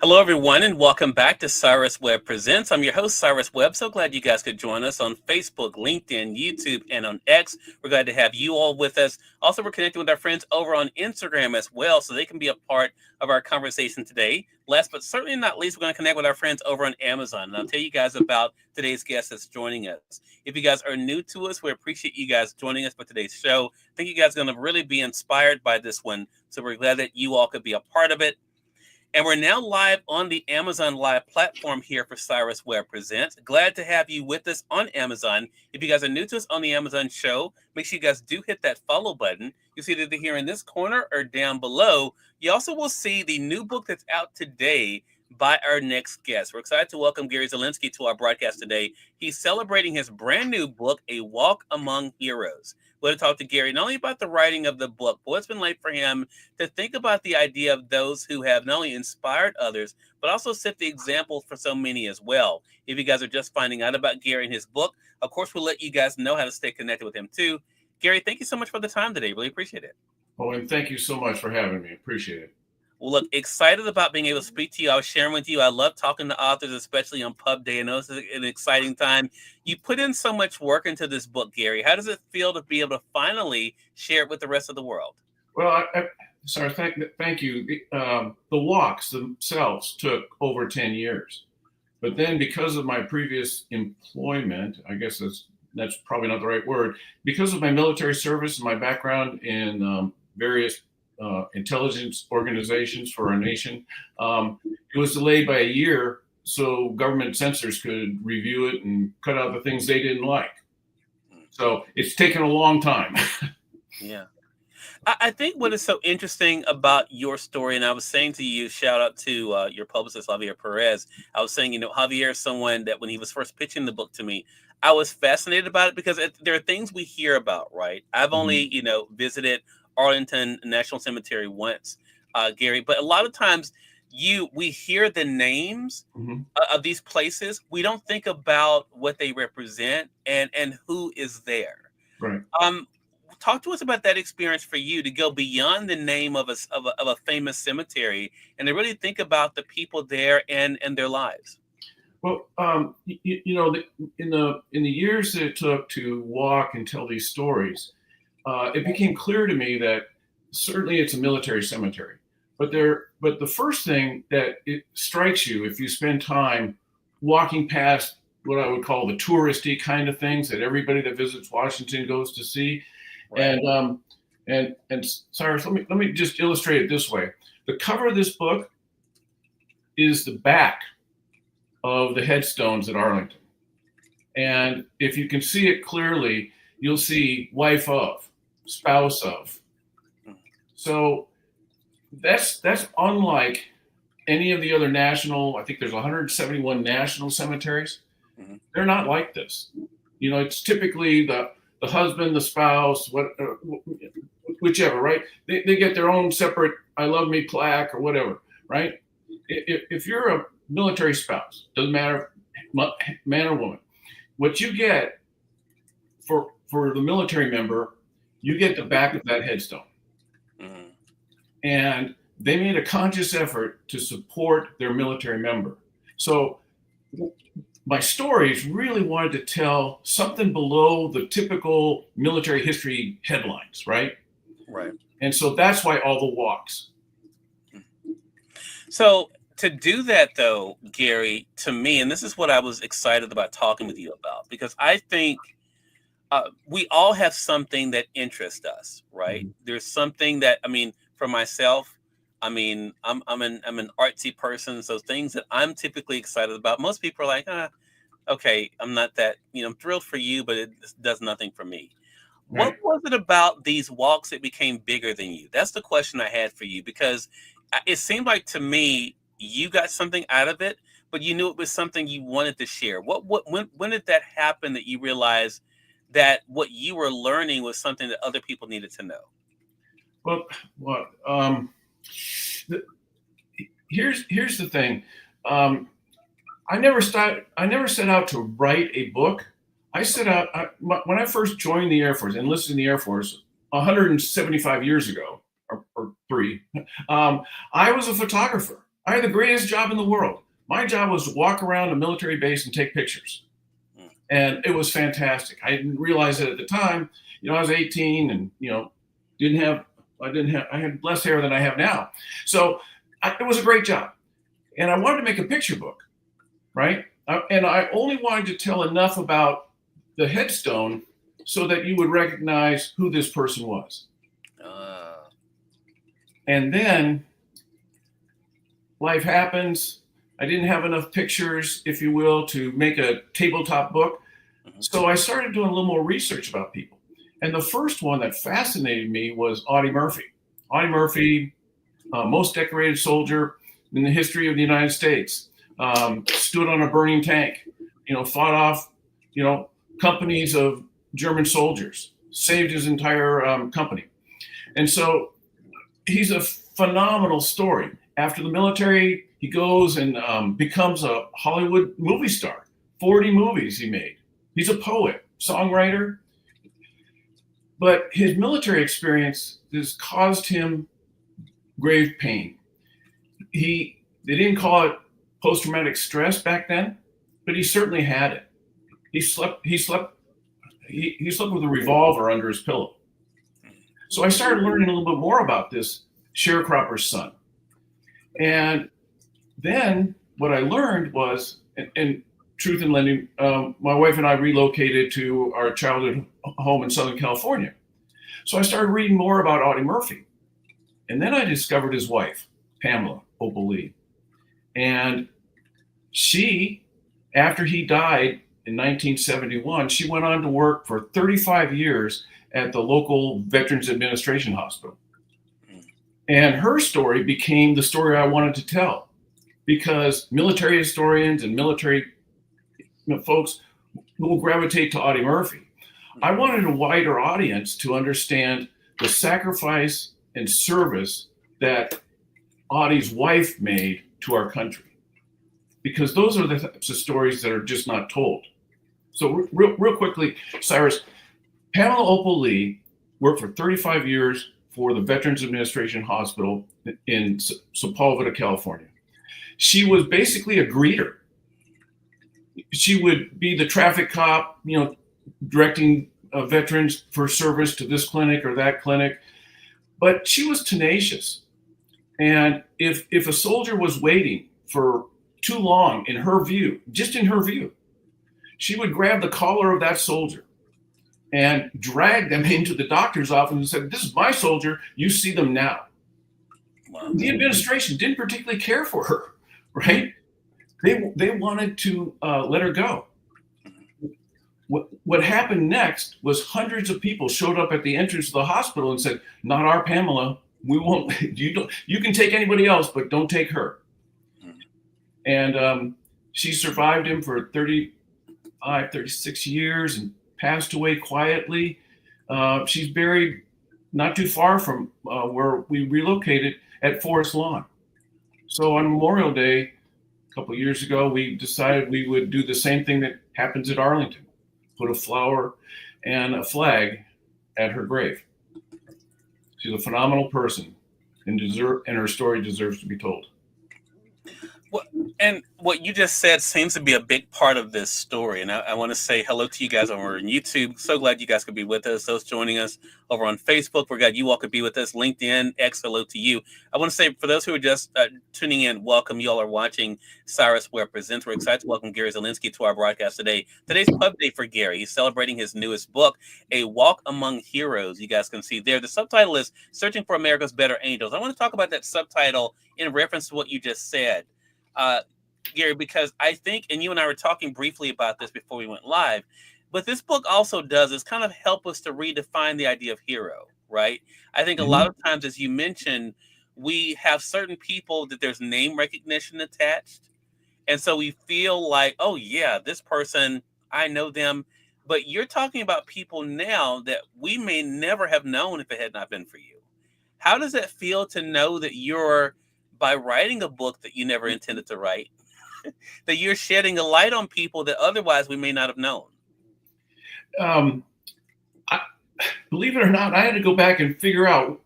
Hello, everyone, and welcome back to Cyrus Webb Presents. I'm your host, Cyrus Webb. So glad you guys could join us on Facebook, LinkedIn, YouTube, and on X. We're glad to have you all with us. Also, we're connecting with our friends over on Instagram as well, so they can be a part of our conversation today. Last but certainly not least, we're going to connect with our friends over on Amazon. And I'll tell you guys about today's guest that's joining us. If you guys are new to us, we appreciate you guys joining us for today's show. I think you guys are going to really be inspired by this one. So we're glad that you all could be a part of it. And we're now live on the Amazon Live platform here for Cyrus Webb Presents. Glad to have you with us on Amazon. If you guys are new to us on the Amazon show, make sure you guys do hit that follow button. You see it either here in this corner or down below. You also will see the new book that's out today by our next guest. We're excited to welcome Gary Zelinski to our broadcast today. He's celebrating his brand new book, A Walk Among Heroes. We're going to talk to Gary not only about the writing of the book, but what's been like for him to think about the idea of those who have not only inspired others, but also set the example for so many as well. If you guys are just finding out about Gary and his book, of course, we'll let you guys know how to stay connected with him too. Gary, thank you so much for the time today. Really appreciate it. Oh, and thank you so much for having me. Appreciate it. Well, look, excited about being able to speak to you. I was sharing with you. I love talking to authors, especially on Pub Day. I know it's an exciting time. You put in so much work into this book, Gary. How does it feel to be able to finally share it with the rest of the world? Well, sorry, thank you. The walks themselves took over 10 years. But then because of my previous employment, I guess that's probably not the right word, because of my military service and my background in various intelligence organizations for our nation. It was delayed by a year so government censors could review it and cut out the things they didn't like. So it's taken a long time. Yeah. I think what is so interesting about your story, and I was saying to you, shout out to your publicist, Javier Perez. I was saying, Javier is someone that when he was first pitching the book to me, I was fascinated about it because there are things we hear about, right? I've only, visited Arlington National Cemetery once, Gary, but a lot of times we hear the names of these places. We don't think about what they represent and who is there. Right. Talk to us about that experience for you to go beyond the name of a famous cemetery and to really think about the people there and their lives. Well, in the years that it took to walk and tell these stories, it became clear to me that certainly it's a military cemetery, but the first thing that it strikes you if you spend time walking past what I would call the touristy kind of things that everybody that visits Washington goes to see, right. and Cyrus, let me just illustrate it this way: the cover of this book is the back of the headstones at Arlington, and if you can see it clearly, you'll see wife of, spouse of. So that's unlike any of the other national. I think there's 171 national cemeteries. They're not like this. It's typically the husband, the spouse, whichever, right? They get their own separate "I love me" plaque or whatever, right? If you're a military spouse, doesn't matter man or woman, what you get for the military member, you get the back of that headstone. And they made a conscious effort to support their military member. So my stories really wanted to tell something below the typical military history headlines, right? Right. And so that's why all the walks. So to do that, though, Gary, to me, and this is what I was excited about talking with you about, because I think we all have something that interests us, right? There's something that, for myself, I'm an artsy person, so things that I'm typically excited about. Most people are like, okay, I'm not that, I'm thrilled for you, but it does nothing for me. Right. What was it about these walks that became bigger than you? That's the question I had for you, because it seemed like to me you got something out of it, but you knew it was something you wanted to share. When did that happen that you realized that what you were learning was something that other people needed to know? Well, here's the thing. I never set out to write a book. When I first joined the Air Force, enlisted in the Air Force 175 years ago, or three, I was a photographer. I had the greatest job in the world. My job was to walk around a military base and take pictures. And it was fantastic. I didn't realize it at the time. I was 18 and, I had less hair than I have now. So it was a great job. And I wanted to make a picture book, right? And I only wanted to tell enough about the headstone so that you would recognize who this person was. And then life happens. I didn't have enough pictures, if you will, to make a tabletop book. So I started doing a little more research about people. And the first one that fascinated me was Audie Murphy. Audie Murphy, most decorated soldier in the history of the United States, stood on a burning tank, fought off, companies of German soldiers, saved his entire company. And so he's a phenomenal story. After the military, he goes and becomes a Hollywood movie star. 40 movies he made. He's a poet, songwriter. But his military experience has caused him grave pain. They didn't call it post-traumatic stress back then, but he certainly had it. He slept with a revolver under his pillow. So I started learning a little bit more about this sharecropper's son. And then what I learned was, and truth in lending, my wife and I relocated to our childhood home in Southern California. So I started reading more about Audie Murphy. And then I discovered his wife, Pamela Opal Lee. And she, after he died in 1971, she went on to work for 35 years at the local Veterans Administration Hospital. And her story became the story I wanted to tell, because military historians and military folks will gravitate to Audie Murphy. I wanted a wider audience to understand the sacrifice and service that Audie's wife made to our country, because those are the types of stories that are just not told. So real quickly, Cyrus, Pamela Opal Lee worked for 35 years for the Veterans Administration Hospital in Sepulveda, California. She was basically a greeter. She would be the traffic cop, directing veterans for service to this clinic or that clinic. But she was tenacious. And if a soldier was waiting for too long, in her view, just in her view, she would grab the collar of that soldier and drag them into the doctor's office and said, "This is my soldier, you see them now." Wow. The administration didn't particularly care for her, right? They wanted to let her go. What happened next was hundreds of people showed up at the entrance of the hospital and said, "Not our Pamela. We won't. You can take anybody else, but don't take her." And she survived him for 35, 36 years and passed away quietly. She's buried not too far from where we relocated at Forest Lawn. So on Memorial Day, a couple of years ago, we decided we would do the same thing that happens at Arlington, put a flower and a flag at her grave. She's a phenomenal person, and her story deserves to be told. Well, and what you just said seems to be a big part of this story. And I want to say hello to you guys over on YouTube. So glad you guys could be with us. Those joining us over on Facebook, we're glad you all could be with us. LinkedIn, X, hello to you. I want to say, for those who are just tuning in, welcome. You all are watching Cyrus Webb Presents. We're excited to welcome Gary Zelinski to our broadcast today. Today's pub day for Gary. He's celebrating his newest book, A Walk Among Heroes. You guys can see there. The subtitle is Searching for America's Better Angels. I want to talk about that subtitle in reference to what you just said. Gary, because I think, and you and I were talking briefly about this before we went live, but this book also does is kind of help us to redefine the idea of hero, right? I think a lot of times, as you mentioned, we have certain people that there's name recognition attached. And so we feel like, oh yeah, this person, I know them. But you're talking about people now that we may never have known if it had not been for you. How does it feel to know that you're, by writing a book that you never intended to write, that you're shedding a light on people that otherwise we may not have known? Believe it or not, I had to go back and figure out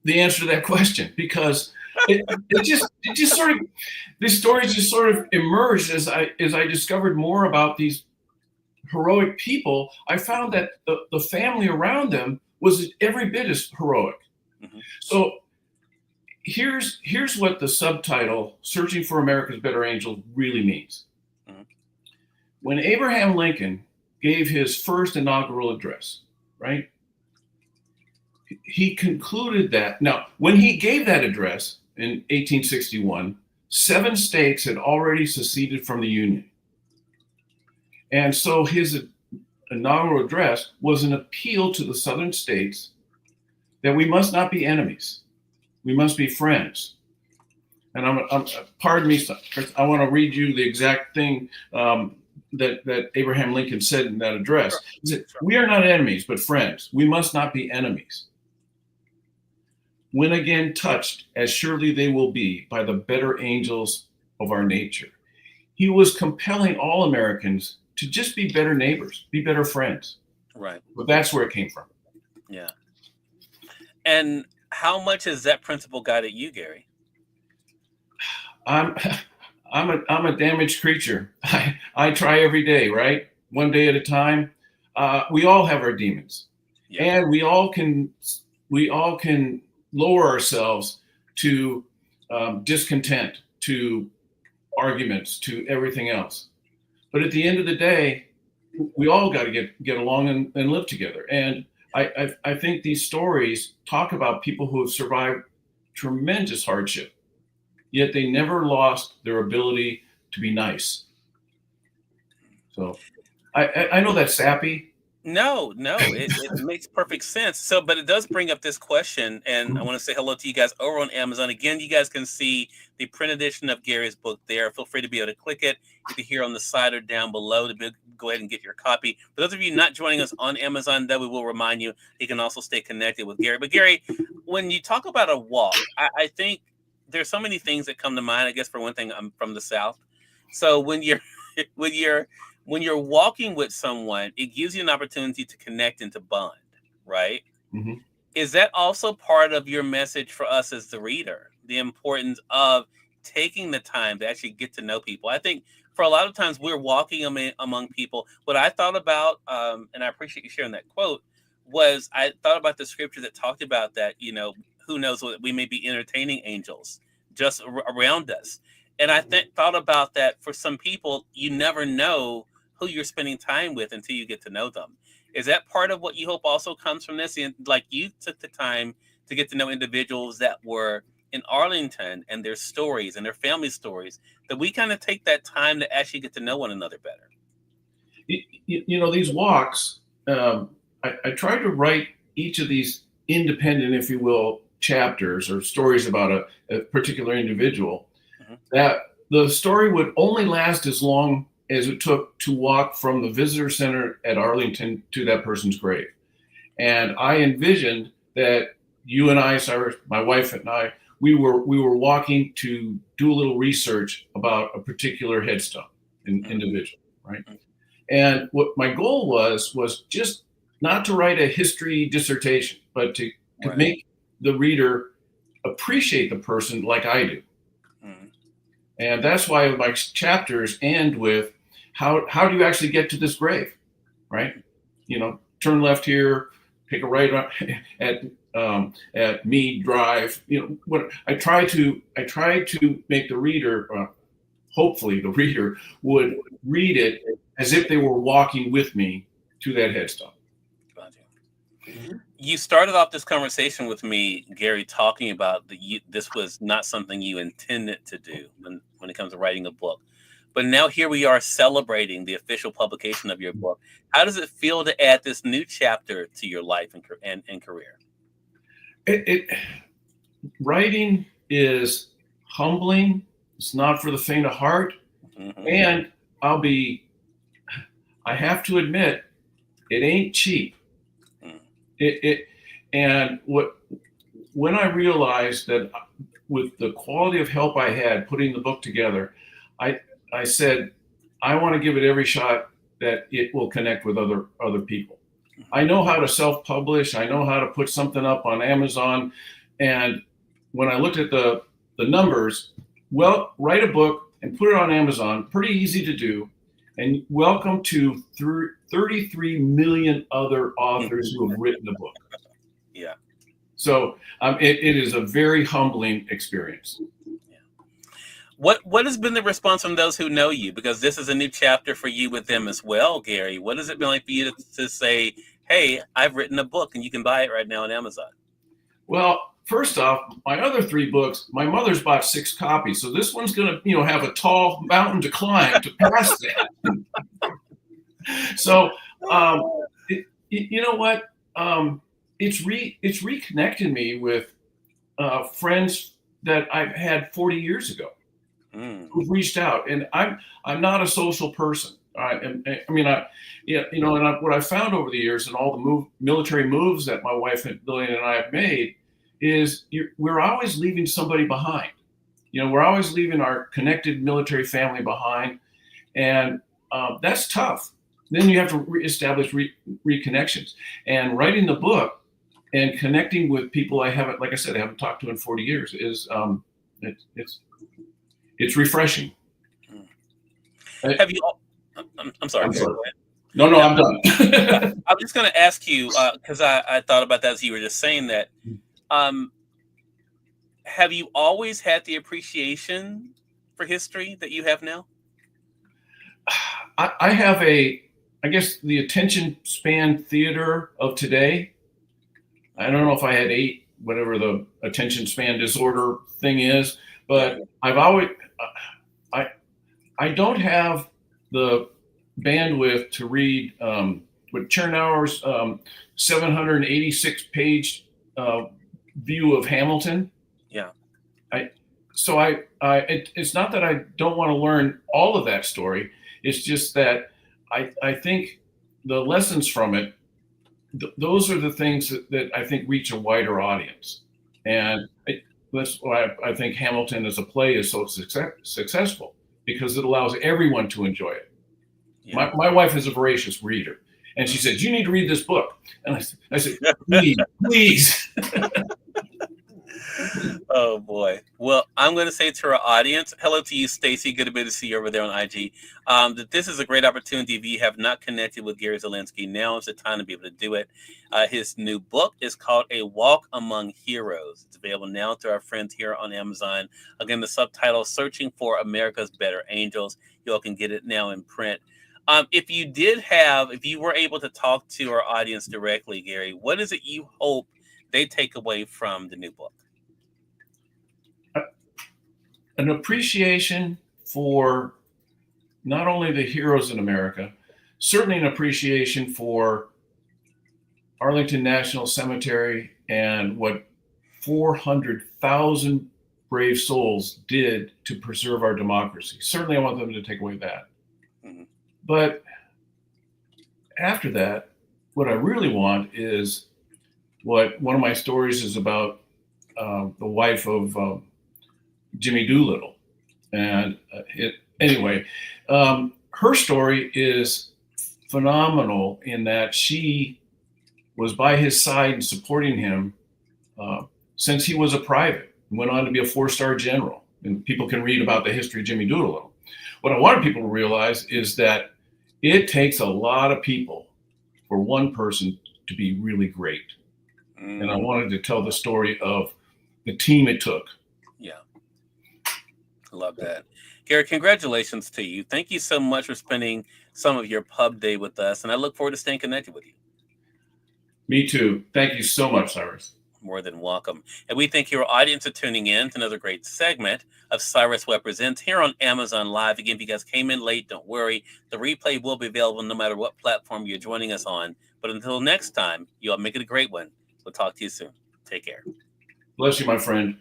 the answer to that question, because it just sort of, these stories just sort of emerged as I discovered more about these heroic people. I found that the family around them was every bit as heroic. Mhm. So here's what the subtitle "Searching for America's Better Angels" really means. Mhm. When Abraham Lincoln gave his first inaugural address, right? He concluded that now, when he gave that address in 1861, 7 states had already seceded from the Union. And so his inaugural address was an appeal to the southern states that we must not be enemies. We must be friends. And pardon me, I want to read you the exact thing that Abraham Lincoln said in that address. He said, "We are not enemies, but friends. We must not be enemies. When again touched, as surely they will be, by the better angels of our nature." He was compelling all Americans to just be better neighbors, be better friends. Right. But that's where it came from. Yeah. And how much has that principle guided you, Gary? I'm I'm a damaged creature. I try every day, right? One day at a time. We all have our demons, Yeah. and we all can lower ourselves to discontent, to arguments, to everything else. But at the end of the day, we all got to get along and live together. And I think these stories talk about people who have survived tremendous hardship, yet they never lost their ability to be nice. So I know that's sappy. No, it makes perfect sense. So, but it does bring up this question, and I want to say hello to you guys over on Amazon. Again, you guys can see the print edition of Gary's book there. Feel free to be able to click it either here on the side or down below to go ahead and get your copy. For those of you not joining us on Amazon, though, we will remind you you can also stay connected with Gary. But Gary, when you talk about a walk, I think there's so many things that come to mind. I guess for one thing, I'm from the South, so when you're when you're when you're walking with someone, it gives you an opportunity to connect and to bond, right? Mm-hmm. Is that also part of your message for us as the reader? The importance of taking the time to actually get to know people. I think for a lot of times we're walking among people. What I thought about, and I appreciate you sharing that quote, was I thought about the scripture that talked about that, who knows what we may be entertaining angels just around us. And I thought about that for some people, you never know who you're spending time with until you get to know them. Is that part of what you hope also comes from this? And like you took the time to get to know individuals that were in Arlington and their stories and their family stories, that we kind of take that time to actually get to know one another better. These walks, I tried to write each of these independent, if you will, chapters or stories about a particular individual, mm-hmm. that the story would only last as long as it took to walk from the visitor center at Arlington to that person's grave. And I envisioned that you and I, Cyrus, my wife and I, we were walking to do a little research about a particular headstone, an individual, right? And what my goal was just not to write a history dissertation, but to right. make the reader appreciate the person like I do. Mm. And that's why my chapters end with how do you actually get to this grave, right? Turn left here, take a right at Mead Drive. What I try to make the reader, hopefully the reader would read it as if they were walking with me to that headstone. You started off this conversation with me, Gary, talking about this was not something you intended to do when it comes to writing a book. But now here we are celebrating the official publication of your book. How does it feel to add this new chapter to your life and career? Writing is humbling. It's not for the faint of heart. Mm-hmm. And I have to admit, it ain't cheap. And when I realized that with the quality of help I had putting the book together, I said, I want to give it every shot that it will connect with other people. I know how to self-publish. I know how to put something up on Amazon. And when I looked at the the numbers, well, write a book and put it on Amazon. Pretty easy to do. And welcome to 33 million other authors who have written a book. Yeah. So it is a very humbling experience. Yeah. What has been the response from those who know you? Because this is a new chapter for you with them as well, Gary. What has it been like for you to say, hey, I've written a book and you can buy it right now on Amazon? Well, first off, my other 3 books, my mother's bought 6 copies. So this one's going to, have a tall mountain to climb to pass that. So, you know what? It's reconnected me with friends that I've had 40 years ago who've reached out, and I'm not a social person. And what I found over the years and all the military moves that my wife Lillian and I have made is we're always leaving somebody behind. We're always leaving our connected military family behind, and that's tough. Then you have to establish reconnections. And writing the book and connecting with people I haven't talked to in 40 years is it's refreshing. Have you? I'm sorry. I'm sorry. No, I'm done. I'm just going to ask you because I thought about that as you were just saying that. Have you always had the appreciation for history that you have now? I have I guess the attention span theater of today. I don't know if I had 8, whatever the attention span disorder thing is, but I've always, I don't have the bandwidth to read with Chernauer's 786 page view of Hamilton. Yeah. It's not that I don't want to learn all of that story. It's just that I think the lessons from it, those are the things that I think reach a wider audience. And that's why I think Hamilton as a play is so successful, because it allows everyone to enjoy it. Yeah. My wife is a voracious reader, and she said, "You need to read this book." And I said, please. Oh boy. Well, I'm going to say to our audience, hello to you, Stacy. Good to be to see you over there on IG. That this is a great opportunity. If you have not connected with Gary Zelinski, now is the time to be able to do it. His new book is called A Walk Among Heroes. It's available now to our friends here on Amazon. Again, the subtitle, Searching for America's Better Angels. You all can get it now in print. If you were able to talk to our audience directly, Gary, what is it you hope they take away from the new book? An appreciation for not only the heroes in America, certainly an appreciation for Arlington National Cemetery and what 400,000 brave souls did to preserve our democracy. Certainly I want them to take away that. Mm-hmm. But after that, what I really want is what one of my stories is about, the wife of Jimmy Doolittle. And her story is phenomenal in that she was by his side and supporting him since he was a private and went on to be a 4-star general. And people can read about the history of Jimmy Doolittle. What I wanted people to realize is that it takes a lot of people for one person to be really great. And I wanted to tell the story of the team it took. Yeah. I love that. Gary, congratulations to you. Thank you so much for spending some of your pub day with us. And I look forward to staying connected with you. Me too. Thank you so much, Cyrus. More than welcome. And we thank your audience for tuning in to another great segment of Cyrus Webb Presents here on Amazon Live. Again, if you guys came in late, don't worry. The replay will be available no matter what platform you're joining us on. But until next time, you all make it a great one. We'll talk to you soon. Take care. Bless you, my friend.